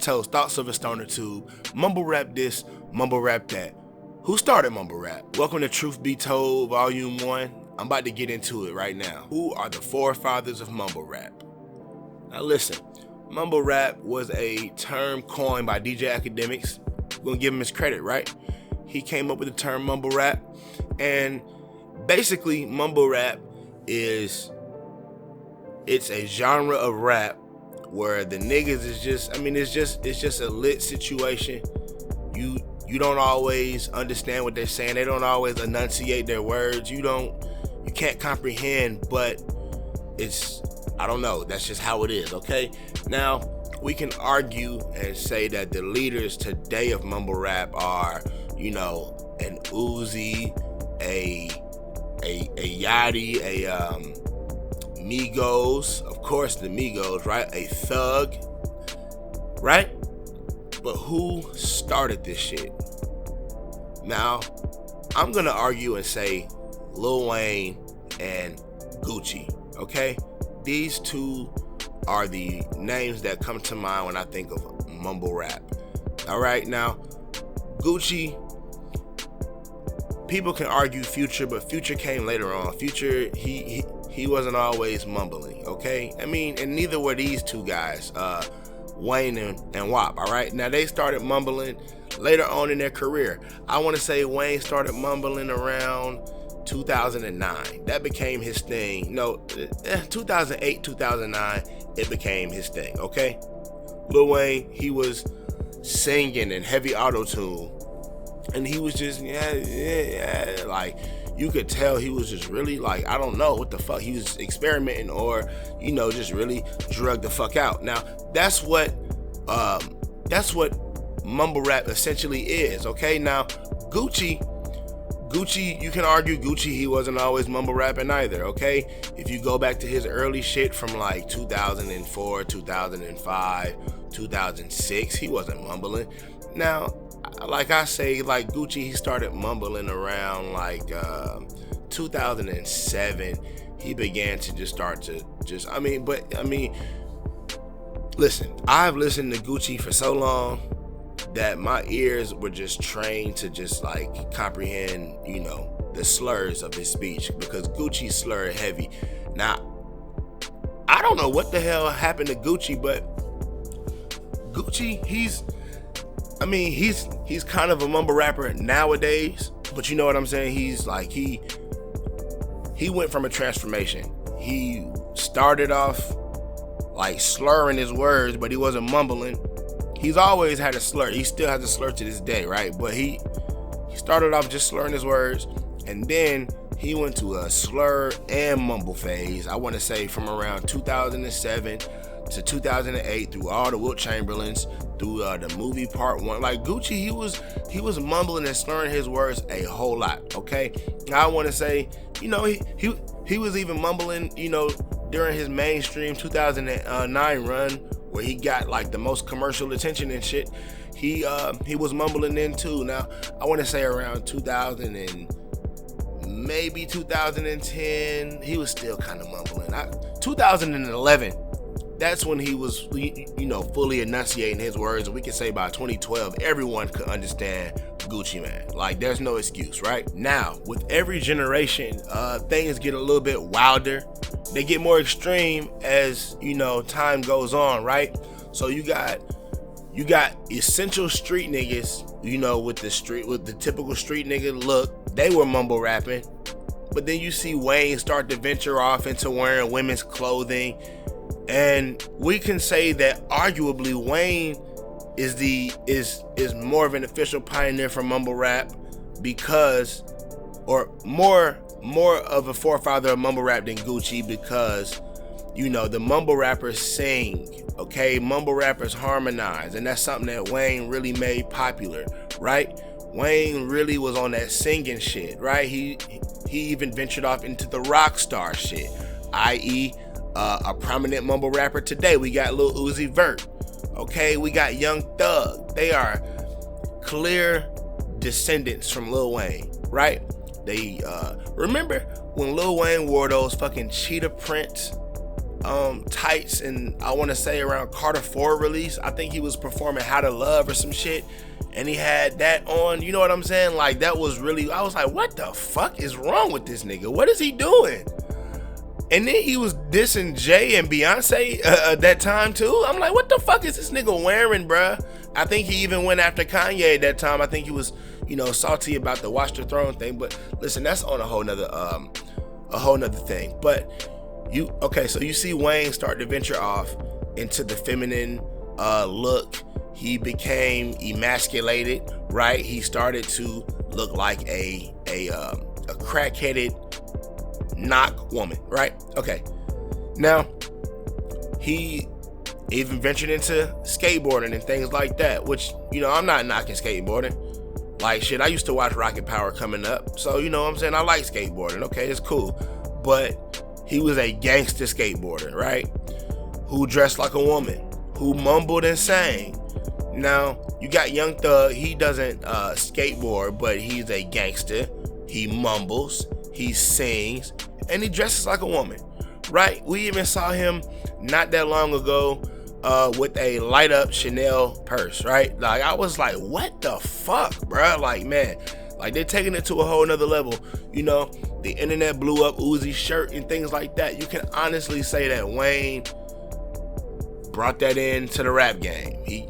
Toast, Thoughts of a Stoner Tube, Mumble Rap this, Mumble Rap that. Who started Mumble Rap? Welcome to Truth Be Told, Volume 1. I'm about to get into it right now. Who are the forefathers of Mumble Rap? Now listen, Mumble Rap was a term coined by DJ Academics. We're gonna give him his credit, right? He came up with the term Mumble Rap, and basically Mumble Rap it's a genre of rap where the niggas is just, it's just a lit situation. You don't always understand what they're saying. They don't always enunciate their words. You can't comprehend, but I don't know. That's just how it is, okay? Now, we can argue and say that the leaders today of mumble rap are, an Uzi, a Yachty, Migos, of course the Migos, right? A Thug, right? But who started this shit? Now, I'm gonna argue and say Lil Wayne and Gucci, okay? These two are the names that come to mind when I think of mumble rap. All right, now, Gucci, people can argue Future, but Future came later on. Future, he wasn't always mumbling, okay? And neither were these two guys, Wayne and WAP, all right? Now, they started mumbling later on in their career. I want to say Wayne started mumbling around 2009. That became his thing. 2008, 2009, it became his thing, okay? Lil Wayne, he was singing in heavy auto-tune, and he was just, like, you could tell he was just really, like, I don't know what the fuck, he was experimenting or, just really drugged the fuck out. Now, that's what mumble rap essentially is, okay? Now, Gucci, you can argue Gucci, he wasn't always mumble rapping either, okay? If you go back to his early shit from like 2004, 2005, 2006, he wasn't mumbling. Now, like I say, like Gucci, he started mumbling around like 2007. He began to listen, I've listened to Gucci for so long that my ears were just trained to just like comprehend, the slurs of his speech, because Gucci slurred heavy. Now, I don't know what the hell happened to Gucci, but Gucci, he's kind of a mumble rapper nowadays, but you know what I'm saying? He's like, he went from a transformation. He started off like slurring his words, but he wasn't mumbling. He's always had a slur. He still has a slur to this day, right? But he started off just slurring his words, and then he went to a slur and mumble phase. I want to say from around 2007 to 2008, through all the Wilt Chamberlains, through the movie Part 1. Like Gucci, he was mumbling and slurring his words a whole lot, okay? I want to say, he was even mumbling, during his mainstream 2009 run, where he got like the most commercial attention and shit. He was mumbling then too. Now, I want to say around 2000 and maybe 2010, he was still kind of mumbling. 2011, that's when he was, fully enunciating his words. We can say by 2012, everyone could understand Gucci Mane. Like, there's no excuse, right? Now, with every generation, things get a little bit wilder. They get more extreme as, time goes on, right? So you got essential street niggas, with the typical street nigga look. They were mumble rapping. But then you see Wayne start to venture off into wearing women's clothing. And we can say that arguably Wayne is more of an official pioneer for mumble rap, because, or more of a forefather of mumble rap than Gucci, because the mumble rappers sing, okay? Mumble rappers harmonize, and that's something that Wayne really made popular, right? Wayne really was on that singing shit, right? He even ventured off into the rock star shit, i.e. A prominent mumble rapper today. We got Lil Uzi Vert, okay? We got Young Thug. They are clear descendants from Lil Wayne, right? They remember when Lil Wayne wore those fucking cheetah prints tights, and I want to say around Carter 4 release, I think he was performing How to Love or some shit, and he had that on, you know what I'm saying? Like, that was really, I was like, what the fuck is wrong with this nigga? What is he doing? And then he was dissing Jay and Beyonce at that time too. I'm like, what the fuck is this nigga wearing, bruh? I think he even went after Kanye at that time. I think he was, salty about the Watch the Throne thing. But listen, that's on a whole nother thing. But so you see Wayne start to venture off into the feminine look. He became emasculated, right? He started to look like a crack-headed knock woman, right? Okay. Now, he even ventured into skateboarding and things like that, which, I'm not knocking skateboarding. Like, shit, I used to watch Rocket Power coming up, so, you know what I'm saying? I like skateboarding, okay? It's cool. But he was a gangster skateboarder, right? Who dressed like a woman, who mumbled and sang. Now, you got Young Thug. He doesn't skateboard, but he's a gangster. He mumbles, he sings, and he dresses like a woman, right? We even saw him not that long ago with a light up Chanel purse, right? Like, I was like, what the fuck, bro? Like, man, like, they're taking it to a whole nother level. The internet blew up Uzi's shirt and things like that. You can honestly say that Wayne brought that into the rap game. He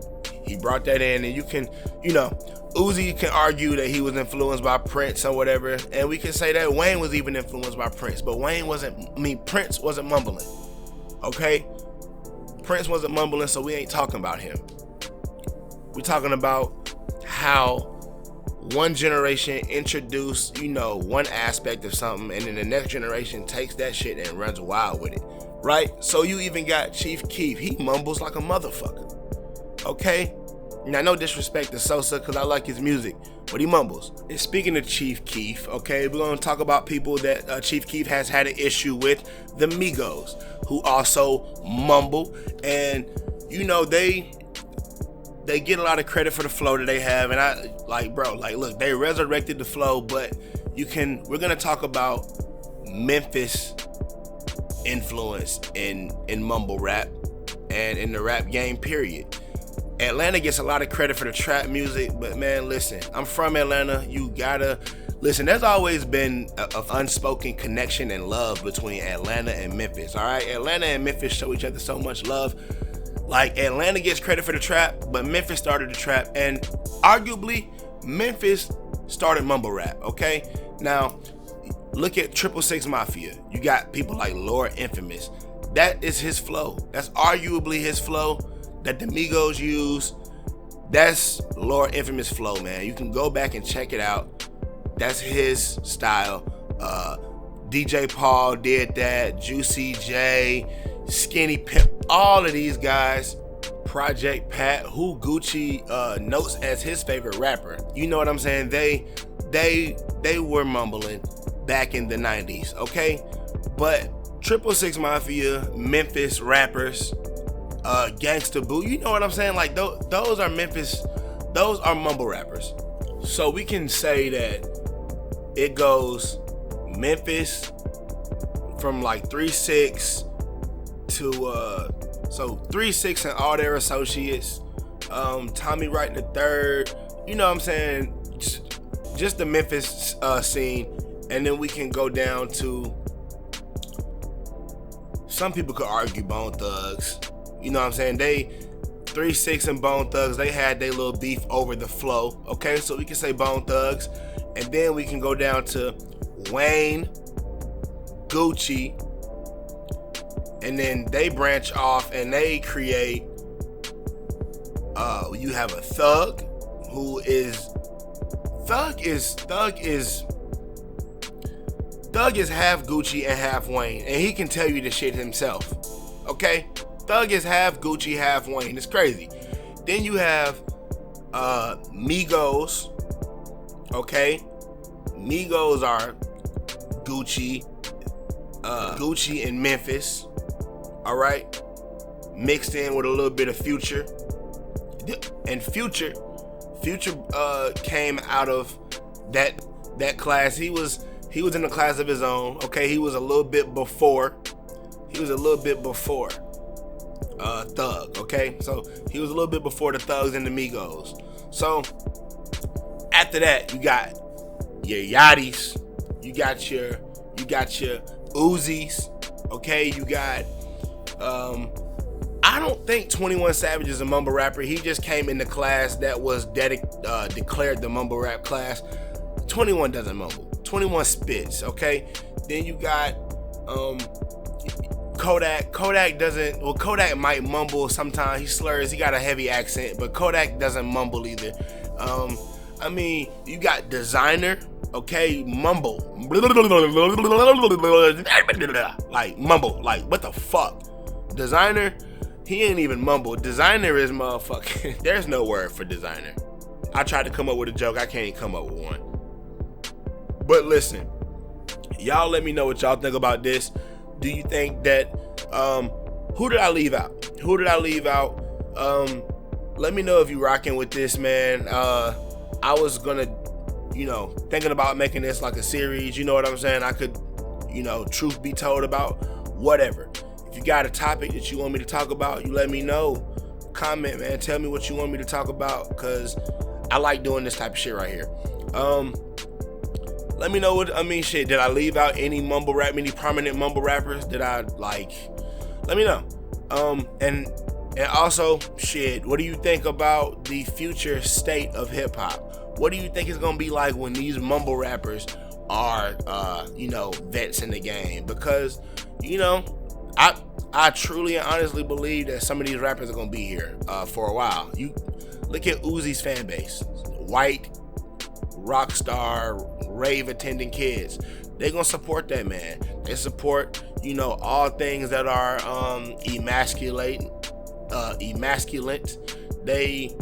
brought that in, and you can, Uzi can argue that he was influenced by Prince or whatever, and we can say that Wayne was even influenced by Prince, but Prince wasn't mumbling, okay? Prince wasn't mumbling, so we ain't talking about him. We're talking about how one generation introduced, one aspect of something, and then the next generation takes that shit and runs wild with it, right? So you even got Chief Keef. He mumbles like a motherfucker, okay? Now, no disrespect to Sosa, because I like his music, but he mumbles. And speaking of Chief Keef, okay, we're going to talk about people that Chief Keef has had an issue with, the Migos, who also mumble. And, they get a lot of credit for the flow that they have. And look, they resurrected the flow, but we're going to talk about Memphis influence in mumble rap and in the rap game, period. Atlanta gets a lot of credit for the trap music, but man, listen, I'm from Atlanta. You gotta listen. There's always been an unspoken connection and love between Atlanta and Memphis. All right, Atlanta and Memphis show each other so much love. Like, Atlanta gets credit for the trap, but Memphis started the trap, and arguably Memphis started mumble rap. Okay, now look at 666 Mafia. You got people like Lord Infamous. That is his flow. That's arguably his flow that the Migos use. That's Lord Infamous flow, man. You can go back and check it out. That's his style. DJ Paul did that. Juicy J, Skinny Pimp, all of these guys. Project Pat, who Gucci notes as his favorite rapper. You know what I'm saying? They were mumbling back in the 90s, okay? But 666 Mafia, Memphis rappers, Gangsta Boo, you know what I'm saying? Like, those are Memphis, those are mumble rappers. So we can say that it goes Memphis from like 3-6 to 3-6 and all their associates, Tommy Wright III, you know what I'm saying? Just the Memphis scene, and then we can go down to, some people could argue Bone Thugs. You know what I'm saying? 3-6 and Bone Thugs, they had their little beef over the flow. Okay, so we can say Bone Thugs. And then we can go down to Wayne, Gucci. And then they branch off and they create, you have a Thug, who is, Thug is half Gucci and half Wayne. And he can tell you the shit himself. Okay? Thug is half Gucci, half Wayne. It's crazy. Then you have Migos. Okay, Migos are Gucci and Memphis. All right, mixed in with a little bit of Future. And Future came out of that class. He was in a class of his own. Okay, he was a little bit before was a little bit before Thug, okay? So he was a little bit before the Thugs and the Migos. So after that, you got your Yachty's, you got your Uzis, okay? You got I don't think 21 Savage is a mumble rapper. He just came in the class that was declared the mumble rap class. 21 doesn't mumble. 21 spits, okay? Then you got Kodak. Kodak doesn't, well, Kodak might mumble sometimes. He slurs, he got a heavy accent, but Kodak doesn't mumble either. I mean, you got Designer, okay? Mumble. Like, mumble. Like, what the fuck? Designer, he ain't even mumble. Designer is motherfucking. There's no word for designer. I tried to come up with a joke. I can't come up with one. But listen, y'all let me know what y'all think about this. Do you think that, who did I leave out? Who did I leave out? Let me know if you rocking with this, man. I was gonna, thinking about making this like a series. You know what I'm saying? I could, truth be told about whatever. If you got a topic that you want me to talk about, you let me know. Comment, man. Tell me what you want me to talk about, because I like doing this type of shit right here. Let me know shit, did I leave out any prominent mumble rappers? Did I, let me know. And also, shit, what do you think about the future state of hip hop? What do you think it's gonna be like when these mumble rappers are, vets in the game? Because, I truly and honestly believe that some of these rappers are gonna be here for a while. You look at Uzi's fan base, white, rock star, rave attending kids. They gonna support that man. They support, all things that are emasculate. They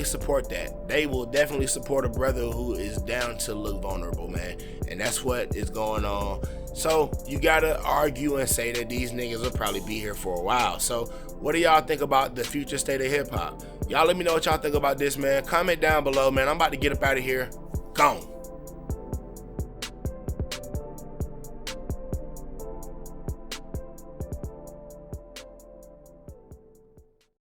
support that. They will definitely support a brother who is down to look vulnerable, man. And that's what is going on. So you gotta argue and say that these niggas will probably be here for a while. So what do y'all think about the future state of hip hop? Y'all let me know what y'all think about this, man. Comment down below, man. I'm about to get up out of here. Gone.